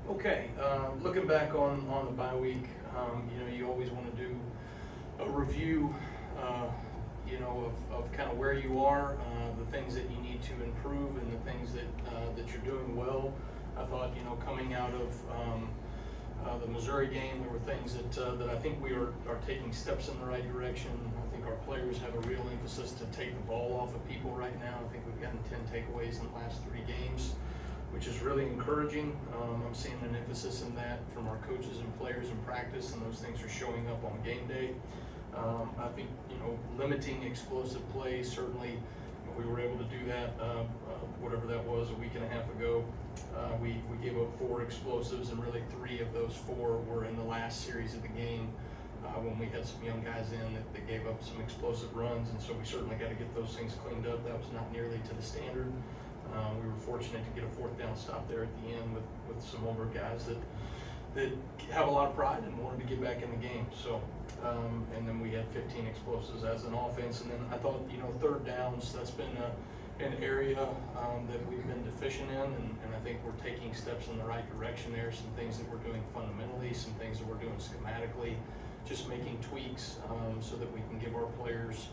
Okay, looking back on the bye week, you always want to do a review, of kind of where you are, the things that you need to improve, and the things that you're doing well. I thought, coming out of the Missouri game, there were things that I think we are taking steps in the right direction. I think our players have a real emphasis to take the ball off of people right now. I think we've gotten 10 takeaways in the last 3 games, which is really encouraging. I'm seeing an emphasis in that from our coaches and players in practice, and those things are showing up on game day. I think, limiting explosive plays, certainly we were able to do that, whatever that was, a week and a half ago. We gave up 4 explosives, and really 3 of those 4 were in the last series of the game when we had some young guys in that gave up some explosive runs, and so we certainly got to get those things cleaned up. That was not nearly to the standard. We were fortunate to get a 4th down stop there at the end with some older guys that have a lot of pride and wanted to get back in the game. So, and then we had 15 explosives as an offense. And then I thought, 3rd downs, that's been an area that we've been deficient in, and I think we're taking steps in the right direction there. Some things that we're doing fundamentally, some things that we're doing schematically, just making tweaks so that we can give our players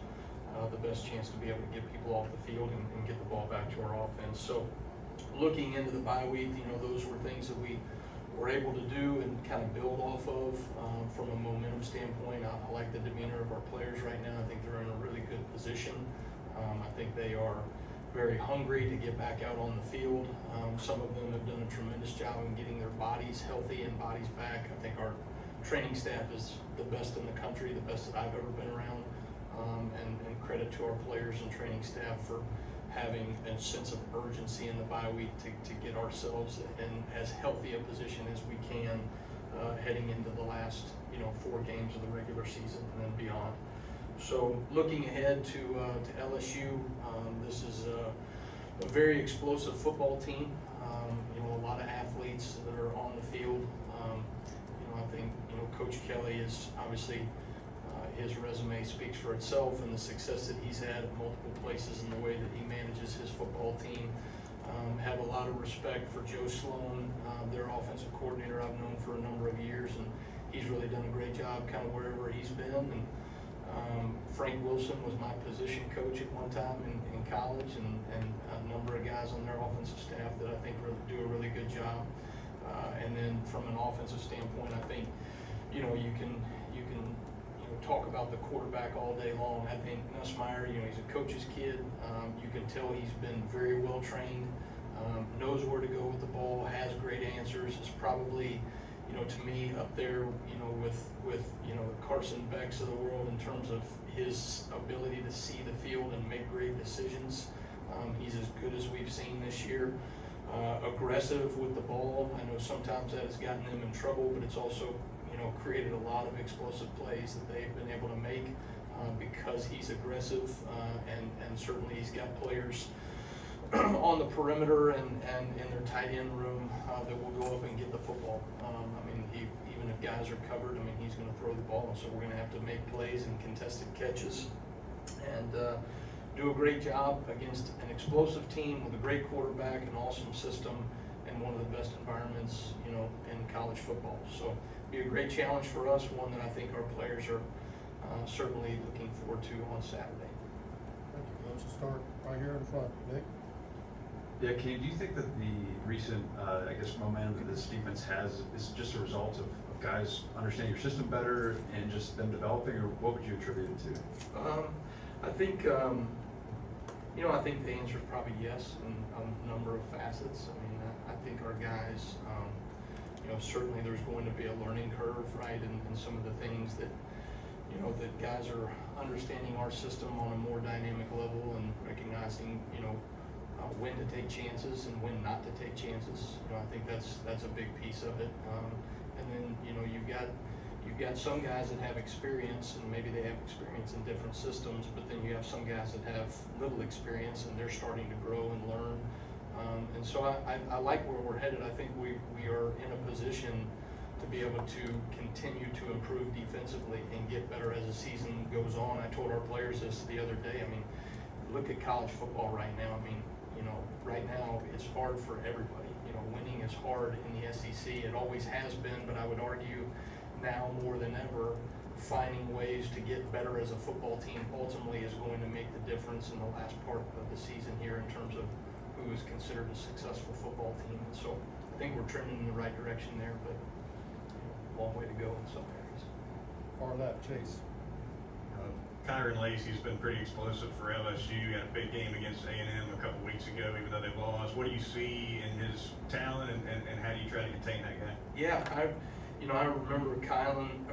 the best chance to be able to get people off the field and get the ball back to our offense. So looking into the bye week, those were things that we were able to do and kind of build off of from a momentum standpoint. I like the demeanor of our players right now. I think they're in a really good position. I think they are very hungry to get back out on the field. Some of them have done a tremendous job in getting their bodies healthy and bodies back. I think our training staff is the best in the country, the best that I've ever been around. And credit to our players and training staff for having a sense of urgency in the bye week to get ourselves in as healthy a position as we can heading into the last 4 games of the regular season and then beyond. So looking ahead to LSU, this is a very explosive football team. A lot of athletes that are on the field. I think Coach Kelly is obviously. His resume speaks for itself, and the success that he's had at multiple places and the way that he manages his football team. Have a lot of respect for Joe Sloan, their offensive coordinator I've known for a number of years, and he's really done a great job kind of wherever he's been. And Frank Wilson was my position coach at one time in college, and a number of guys on their offensive staff that I think do a really good job. And then from an offensive standpoint, I think you can talk about the quarterback all day long. I think Nussmeier, he's a coach's kid. You can tell he's been very well trained, knows where to go with the ball, has great answers. Is probably, to me, up there, with the Carson Becks of the world in terms of his ability to see the field and make great decisions. He's as good as we've seen this year. Aggressive with the ball. I know sometimes that has gotten them in trouble, but it's also created a lot of explosive plays that they've been able to make because he's aggressive, and certainly he's got players on the perimeter and in their tight end room that will go up and get the football. Even if guys are covered, he's going to throw the ball, so we're going to have to make plays and contested catches and do a great job against an explosive team with a great quarterback, an awesome system, and one of the best environments, in college football. So be a great challenge for us, one that I think our players are certainly looking forward to on Saturday. Thank you, Coach. We'll start right here in front. Nick? Yeah, Kane, do you think that the recent, momentum that this defense has is just a result of guys understanding your system better and just them developing, or what would you attribute it to? I think, I think the answer is probably yes in a number of facets. I think our guys, certainly there's going to be a learning curve, right, and some of the things that, that guys are understanding our system on a more dynamic level and recognizing, when to take chances and when not to take chances. I think that's a big piece of it. And then, you've got some guys that have experience, and maybe they have experience in different systems, but then you have some guys that have little experience and they're starting to grow and learn. And so I like where we're headed. I think we are in a position to be able to continue to improve defensively and get better as the season goes on. I told our players this the other day. Look at college football right now. Right now it's hard for everybody. Winning is hard in the SEC. It always has been, but I would argue now more than ever, finding ways to get better as a football team ultimately is going to make the difference in the last part of the season here in terms of who is considered a successful football team. And so I think we're trending in the right direction there, but long way to go in some areas. Far left, Chase. Kyron Lacey's been pretty explosive for LSU. Had a big game against A&M a couple weeks ago, even though they lost. What do you see in his talent, and how do you try to contain that guy? Yeah, I remember Kyron,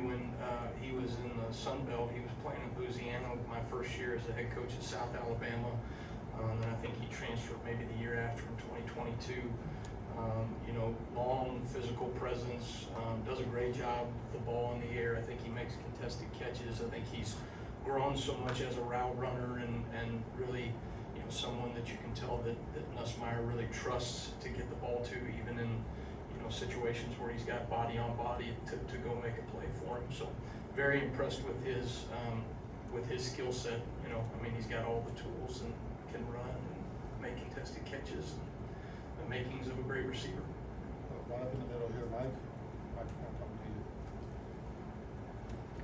when he was in the Sun Belt. He was playing in Louisiana my first year as the head coach at South Alabama. And I think he transferred maybe the year after in 2022. Long physical presence, does a great job with the ball in the air. I think he makes contested catches. I think he's grown so much as a route runner and really, someone that you can tell that Nussmeier really trusts to get the ball to, even in, situations where he's got body on body to go make a play for him. So very impressed with his skill set. He's got all the tools and can run and make contested catches. The makings of a great receiver. Right up in the middle here, Mike. Mike, I'll come to you.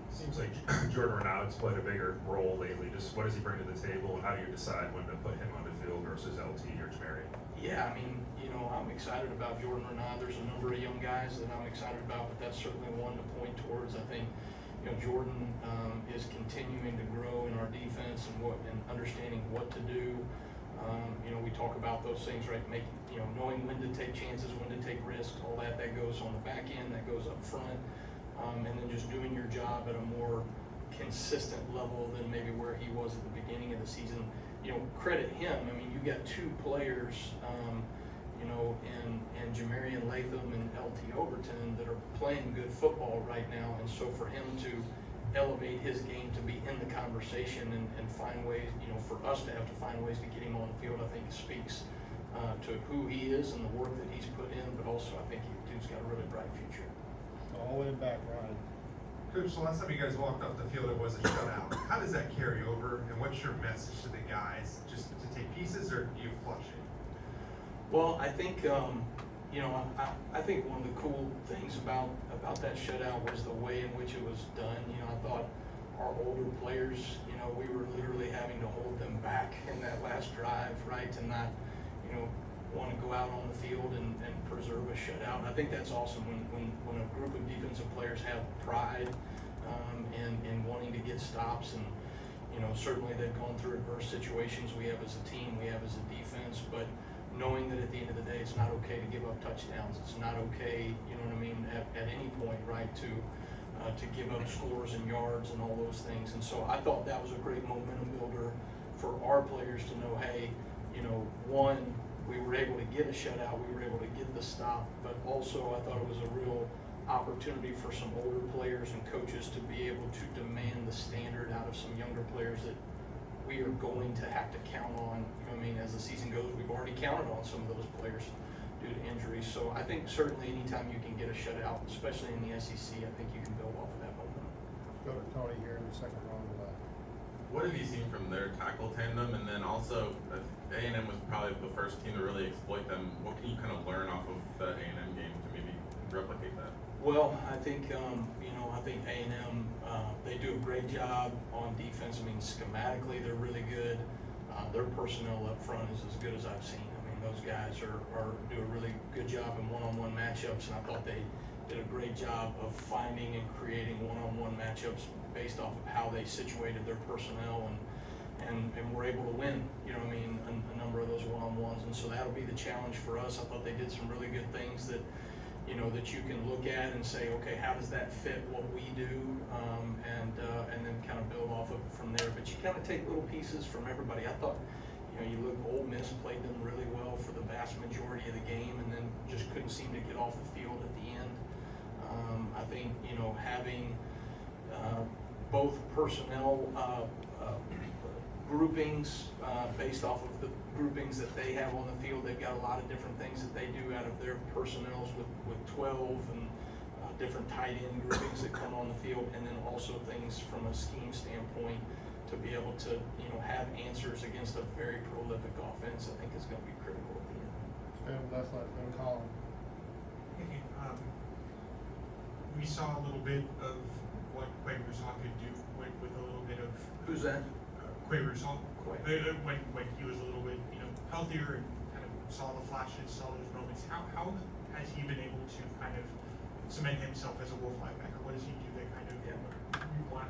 Seems like Jordan Renaud's played a bigger role lately. Just what does he bring to the table, and how do you decide when to put him on the field versus LT or Jamari? Yeah, I'm excited about Jordan Renaud. There's a number of young guys that I'm excited about, but that's certainly one to point towards. I think, Jordan is continuing to grow in our defense and understanding what to do. We talk about those things, right? Knowing when to take chances, when to take risks, all that goes on the back end, that goes up front. And then just doing your job at a more consistent level than maybe where he was at the beginning of the season. Credit him. You got two players, in Jamarian Latham and LT Overton that are playing good football right now. And so for him to elevate his game to be in the conversation and find ways, for us to have to find ways to get him on the field, I think speaks to who he is and the work that he's put in, but also I think dude's got a really bright future. All in back, Ryan. Coach, the last time you guys walked off the field, it was a shutout. How does that carry over, and what's your message to the guys? Just to take pieces, or do you flush it? Well, I think, I think one of the cool things about that shutout was the way in which it was done. I thought our older players, we were literally having to hold them back in that last drive, right, to not, want to go out on the field and preserve a shutout. I think that's awesome when a group of defensive players have pride in wanting to get stops, and certainly they've gone through adverse situations. We have as a team, we have as a defense, but knowing that at the end of the day, it's not okay to give up touchdowns. It's not okay, at any point, right, to give up scores and yards and all those things. And so I thought that was a great momentum builder for our players to know, hey, one, we were able to get a shutout, we were able to get the stop, but also I thought it was a real opportunity for some older players and coaches to be able to demand the standard out of some younger players that we are going to have to count on. As the season goes, we've already counted on some of those players due to injuries. So I think certainly anytime you can get a shutout, especially in the SEC, I think you can build off of that momentum. Go to Tony here in the second row on the left. What have you seen from their tackle tandem? And then also, A&M was probably the first team to really exploit them. What can you kind of learn off of the A&M game to maybe replicate that? Well, I think, I think A&M, they do a great job on defense. Schematically, they're really good. Their personnel up front is as good as I've seen. Those guys do a really good job in one-on-one matchups, and I thought they did a great job of finding and creating one-on-one matchups based off of how they situated their personnel and were able to win, a number of those one-on-ones. And so that'll be the challenge for us. I thought they did some really good things that you can look at and say, okay, how does that fit what we do, and then kind of build off of it from there. But you kind of take little pieces from everybody. I thought, you look, Ole Miss played them really well for the vast majority of the game, and then just couldn't seem to get off the field at the end. I think, having both personnel groupings based off of the groupings that they have on the field. They've got a lot of different things that they do out of their personnels with 12 and different tight end groupings that come on the field, and then also things from a scheme standpoint to be able to have answers against a very prolific offense. I think is going to be critical at the end. And that's like, then Colin. Okay, we saw a little bit of what Quay Russaw could do with a little bit of. Who's that? Quay Russaw. Quay. When he was a little bit, healthier and kind of saw the flashes, saw those moments. How has he been able to kind of cement himself as a Wolf linebacker? What does he do that kind of you want?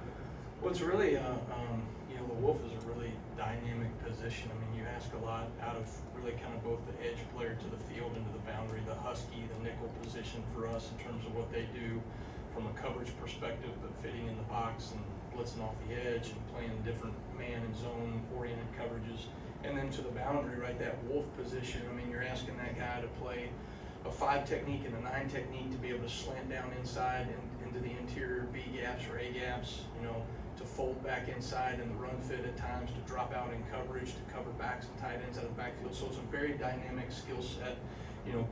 Well, it's really, the Wolf is a really dynamic position. I mean, you ask a lot out of really kind of both the edge player to the field and to the boundary, the Husky, the nickel position for us in terms of what they do from a coverage perspective, but fitting in the box and blitzing off the edge and playing different man and zone oriented coverages. And then to the boundary, right, that Wolf position, I mean, you're asking that guy to play a 5 technique and a 9 technique to be able to slant down inside and into the interior B gaps or A gaps, to fold back inside in the run fit at times, to drop out in coverage, to cover backs and tight ends out of the backfield. So it's a very dynamic skill set.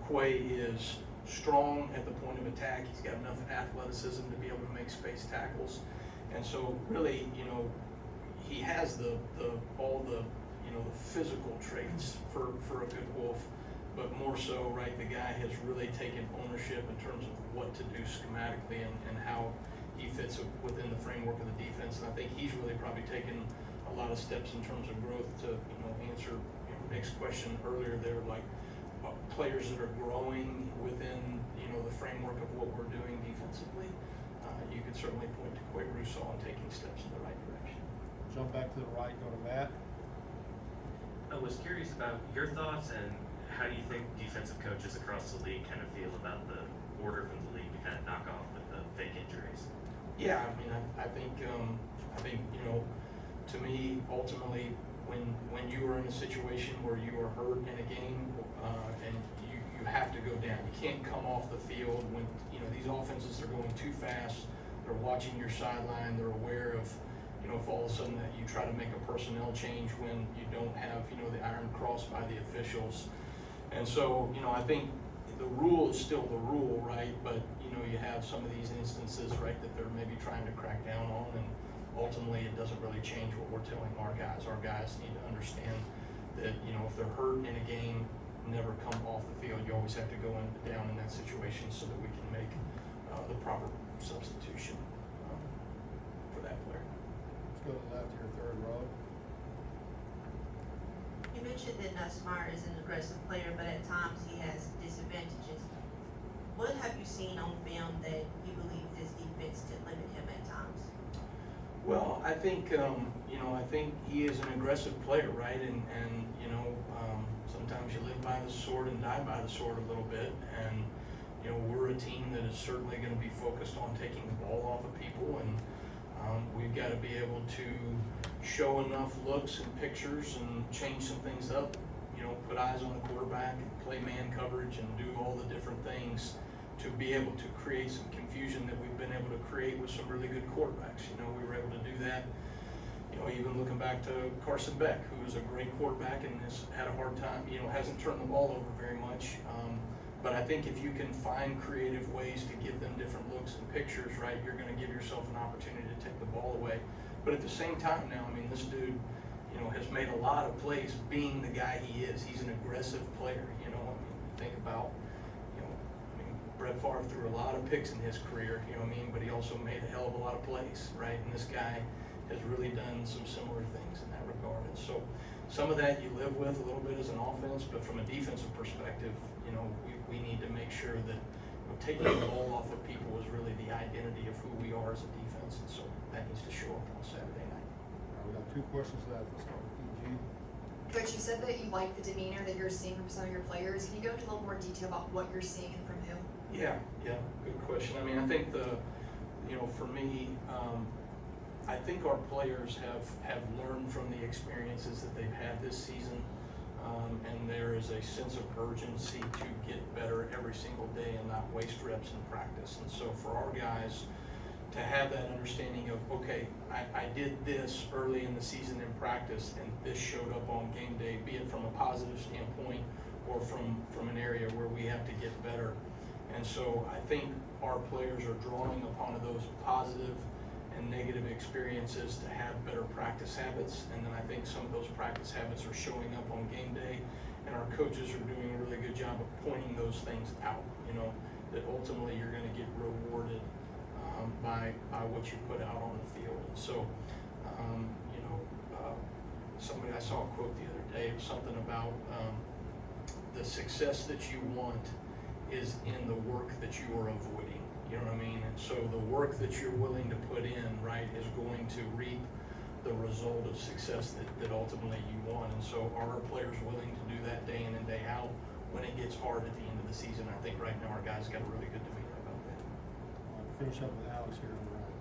Quay is strong at the point of attack. He's got enough athleticism to be able to make space tackles. And so really, he has all the physical traits for a good Wolf, but more so, right, the guy has really taken ownership in terms of what to do schematically and how he fits within the framework of the defense. And I think he's really probably taken a lot of steps in terms of growth to, answer Nick's question earlier there, like players that are growing within, the framework of what we're doing defensively. You could certainly point to Quay Russaw and taking steps in the right direction. Jump back to the right, go to Matt. I was curious about your thoughts and how you think defensive coaches across the league kind of feel about the order from the league to kind of knock off with the fake injuries. Yeah, I mean, I think, to me, ultimately, when you are in a situation where you are hurt in a game, and you have to go down, you can't come off the field when, these offenses are going too fast, they're watching your sideline, they're aware of, if all of a sudden that you try to make a personnel change when you don't have, the iron crossed by the officials. And so, I think the rule is still the rule, right? But, you have some of these instances, right, that they're maybe trying to crack down on, and ultimately it doesn't really change what we're telling our guys. Our guys need to understand that, if they're hurt in a game, never come off the field. You always have to go down in that situation so that we can make the proper substitution for that player. Let's go to left here, third row. You mentioned that Nussmeier is an aggressive player, but at times he has disadvantages. What have you seen on film that you believe this defense could limit him at times? Well, I think, I think he is an aggressive player, right? And sometimes you live by the sword and die by the sword a little bit. And, we're a team that is certainly going to be focused on taking the ball off of people. And we've got to be able to show enough looks and pictures and change some things up, put eyes on the quarterback, play man coverage, and do all the different things to be able to create some confusion that we've been able to create with some really good quarterbacks. We were able to do that, even looking back to Carson Beck, who is a great quarterback and has had a hard time, hasn't turned the ball over very much. But I think if you can find creative ways to give them different looks and pictures, right, you're going to give yourself an opportunity to take the ball away. But at the same time now, I mean, this dude, has made a lot of plays being the guy he is. He's an aggressive player, think about, Brett Favre threw a lot of picks in his career, but he also made a hell of a lot of plays, right? And this guy has really done some similar things in that regard. And so some of that you live with a little bit as an offense, but from a defensive perspective, we need to make sure that taking the ball off of people is really the identity of who we are as a defense. And so that needs to show up on Saturday night. We got 2 questions left. Let's start with EG. Coach, you said that you like the demeanor that you're seeing from some of your players. Can you go into a little more detail about what you're seeing and from who? Yeah, good question. I mean, I think for me, I think our players have learned from the experiences that they've had this season, and there is a sense of urgency to get better every single day and not waste reps in practice. And so for our guys to have that understanding of, okay, I did this early in the season in practice, and this showed up on game day, be it from a positive standpoint or from an area where we have to get better. And so I think our players are drawing upon those positive and negative experiences to have better practice habits. And then I think some of those practice habits are showing up on game day and our coaches are doing a really good job of pointing those things out, you know, that ultimately you're gonna get rewarded, by what you put out on the field. And so, you know, somebody, I saw a quote the other day, something about, the success that you want is in the work that you are avoiding. You know what I mean? And so the work that you're willing to put in, right, is going to reap the result of success that ultimately you want. And so are our players willing to do that day in and day out when it gets hard at the end of the season? I think right now our guys got a really good demeanor about that. Finish up with Alex here on the right.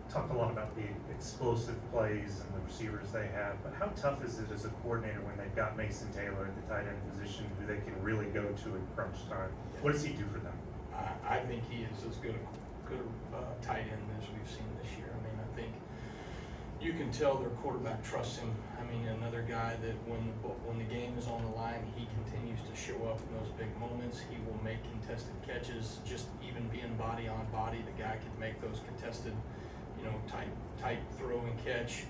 Talked a lot about the explosive plays and the receivers they have, but how tough is it as a coordinator when they've got Mason Taylor at the tight end position who they can really go to in crunch time? What does he do for them? I think he is as good a tight end as we've seen this year. I mean, I think you can tell their quarterback trusts him. I mean, another guy that when the game is on the line, he continues to show up in those big moments. He will make contested catches, just even being body on body. The guy can make those contested, you know, tight throw and catch,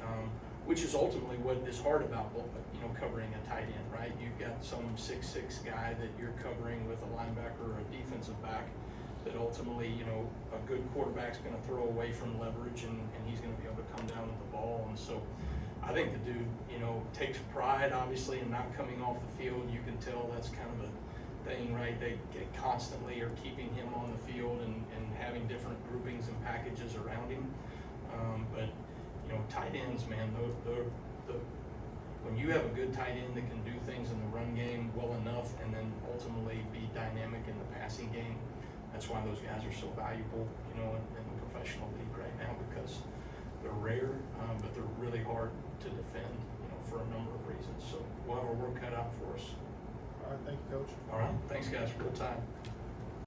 which is ultimately what is hard about, you know, covering a tight end, right? You've got some 6'6" guy that you're covering with a linebacker or a defensive back that ultimately, you know, a good quarterback's going to throw away from leverage and he's going to be able to come down with the ball. And so I think the dude, you know, takes pride, obviously, in not coming off the field. You can tell that's kind of a thing, right? They constantly are keeping him on the field and having different groupings and packages around him. But, you know, tight ends, man, when you have a good tight end that can do things in the run game well enough and then ultimately be dynamic in the passing game, that's why those guys are so valuable, you know, in the professional league right now, because they're rare, but they're really hard to defend, you know, for a number of reasons. So we'll have our work cut out for us. All right, thank you, Coach. All right, thanks guys for the time.